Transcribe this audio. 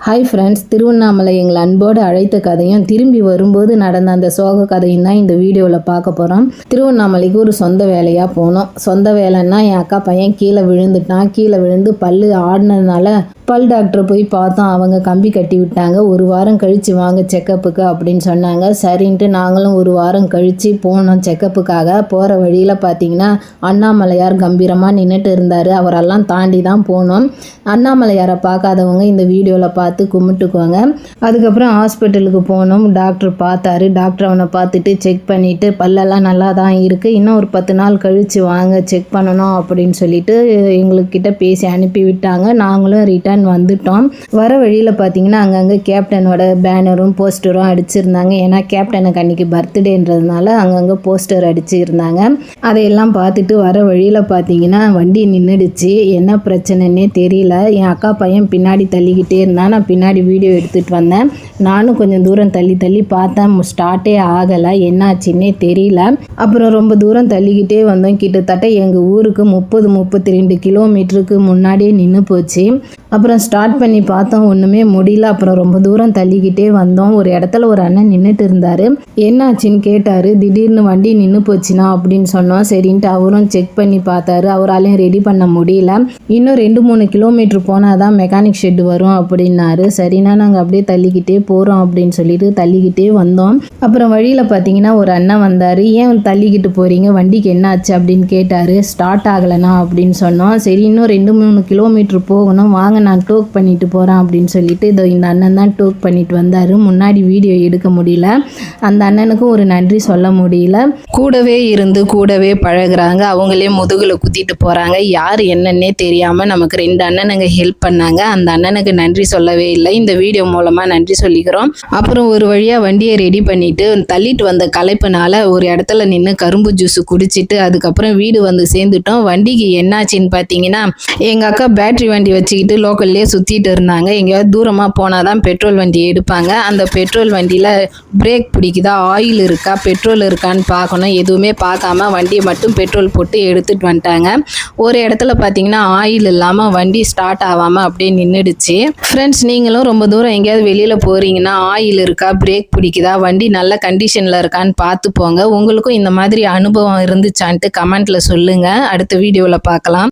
Hi friends, Tiruvannamalai எங்களை அன்போடு அழைத்த கதையும் திரும்பி வரும்போது நடந்த அந்த சோக கதையும் தான் இந்த வீடியோவில் பார்க்க போகிறோம். திருவண்ணாமலைக்கு ஒரு சொந்த வேலையாக போனோம். சொந்த வேலைன்னா என் அக்கா பையன் கீழே விழுந்து பல்லு ஆடினதுனால பல் டாக்டரை போய் பார்த்தோம். அவங்க கம்பி கட்டி விட்டாங்க. ஒரு வாரம் கழித்து வாங்க செக்கப்புக்கு அப்படின்னு சொன்னாங்க. சரின்ட்டு நாங்களும் ஒரு வாரம் கழித்து போனோம் செக்கப்புக்காக. போகிற வழியில் பார்த்திங்கன்னா அண்ணாமலையார் கம்பீரமாக நின்றுட்டு இருந்தார். அவரெல்லாம் தாண்டி தான் போனோம். அண்ணாமலையாரை பார்க்காதவங்க இந்த வீடியோவில் பார்த்து கும்பிட்டுக்குவாங்க. அதுக்கப்புறம் ஹாஸ்பிட்டலுக்கு போனோம். டாக்டர் பார்த்தாரு. டாக்டர் அவனை பார்த்துட்டு செக் பண்ணிவிட்டு பல்லெல்லாம் நல்லா தான் இருக்குது, இன்னும் ஒரு 10 நாள் கழித்து வாங்க செக் பண்ணணும் அப்படின்னு சொல்லிட்டு எங்கள்கிட்ட பேசி அனுப்பி விட்டாங்க. நாங்களும் ரிட்டர்ன் வந்துட்டோம். வர வழியில் பார்த்தீங்கன்னா அங்கங்கே கேப்டனோட பேனரும் போஸ்டரும் அடிச்சிருந்தாங்க. ஏன்னா கேப்டனுக்கு அன்றைக்கி பர்த்டேன்றதுனால அங்கங்கே போஸ்டர் அடிச்சிருந்தாங்க. அதையெல்லாம் பார்த்துட்டு வர வழியில் பார்த்தீங்கன்னா வண்டி நின்றுடுச்சு. என்ன பிரச்சனைன்னே தெரியல. என் அக்கா பையன் பின்னாடி தள்ளிக்கிட்டே இருந்தான். நான் பின்னாடி வீடியோ எடுத்துகிட்டு வந்தேன். நானும் கொஞ்சம் தூரம் தள்ளி பார்த்தேன். ஸ்டார்ட்டே ஆகலை. என்னாச்சுன்னே தெரியல. அப்புறம் ரொம்ப தூரம் தள்ளிக்கிட்டே வந்தோம். கிட்டத்தட்ட எங்கள் ஊருக்கு 32 கிலோமீட்டருக்கு முன்னாடியே நின்று போச்சு. அப்புறம் ஸ்டார்ட் பண்ணி பார்த்தோம், ஒன்றுமே முடியல. அப்புறம் ரொம்ப தூரம் தள்ளிக்கிட்டே வந்தோம். ஒரு இடத்துல ஒரு அண்ணன் நின்றுட்டு இருந்தார். என்னாச்சுன்னு கேட்டார். திடீர்னு வண்டி நின்று போச்சுனா அப்படின்னு சொன்னோம். சரின்ட்டு அவரும் செக் பண்ணி பார்த்தாரு. அவராலையும் ரெடி பண்ண முடியல. இன்னும் 2-3 கிலோமீட்டர் போனால் தான் மெக்கானிக் ஷெட்டு வரும் அப்படின்னாரு. சரினா நாங்கள் அப்படியே தள்ளிக்கிட்டே போகிறோம் அப்படின்னு சொல்லிட்டு தள்ளிக்கிட்டே வந்தோம். அப்புறம் வழியில் பார்த்தீங்கன்னா ஒரு அண்ணன் வந்தார். ஏன் தள்ளிக்கிட்டு போகிறீங்க, வண்டிக்கு என்ன ஆச்சு அப்படின்னு கேட்டார். ஸ்டார்ட் ஆகலைண்ணா அப்படின்னு சொன்னோம். சரி, இன்னும் 2-3 கிலோமீட்டர் போகணும், வாங்க நான் டோக் பண்ணிட்டு போகிறேன் அப்படின்னு சொல்லிட்டு இதோ இந்த அண்ணன் தான் டோக் பண்ணிட்டு வந்தார். முன்னாடி வீடியோ எடுக்க முடியல. அந்த அண்ணனுக்கும் ஒரு நன்றி சொல்ல முடியல. கூடவே இருந்து கூடவே பழகுறாங்க. அவங்களே முதுகில் குத்திட்டு போகிறாங்க. யார் என்னன்னே தெரியாமல் நமக்கு 2 அண்ணனுங்க ஹெல்ப் பண்ணாங்க. அந்த அண்ணனுக்கு நன்றி சொல்லவே இல்லை. இந்த வீடியோ மூலமாக நன்றி சொல்லிக்கிறோம். அப்புறம் ஒரு வழியாக வண்டியை ரெடி பண்ணிவிட்டு தள்ளிட்டு வந்த களைப்புனால ஒரு இடத்துல நின்று கரும்பு ஜூஸ் குடிச்சிட்டு அதுக்கப்புறம் வீடு வந்து சேர்ந்துட்டோம். வண்டிக்கு என்னாச்சின்னு பார்த்தீங்கன்னா எங்கள் அக்கா பேட்ரி வண்டி வச்சுக்கிட்டு லோக்கல்லே சுற்றிட்டு இருந்தாங்க. எங்கேயாவது தூரமாக போனால் தான் பெட்ரோல் வண்டி எடுப்பாங்க. அந்த பெட்ரோல் வண்டியில் பிரேக் பிடிக்குதா, ஆயில் இருக்கா, பெட்ரோல் இருக்கான்னு பார்க்கணும். எதுவுமே பார்க்காம வண்டியை மட்டும் பெட்ரோல் போட்டு எடுத்துகிட்டு வந்துட்டாங்க. ஒரு இடத்துல பார்த்தீங்கன்னா ஆயில் இல்லாமல் வண்டி ஸ்டார்ட் ஆகாமல் அப்படியே நின்றுடுச்சு. ஃப்ரெண்ட்ஸ், நீங்களும் ரொம்ப தூரம் எங்கேயாவது வெளியில் போகிறீங்கன்னா ஆயில் இருக்கா, பிரேக் பிடிக்குதா, வண்டி நல்ல கண்டிஷனில் இருக்கான்னு பார்த்து போங்க. உங்களுக்கும் இந்த மாதிரி அனுபவம் இருந்துச்சான்ட்டு கமெண்ட்டில் சொல்லுங்கள். அடுத்த வீடியோவில் பார்க்கலாம்.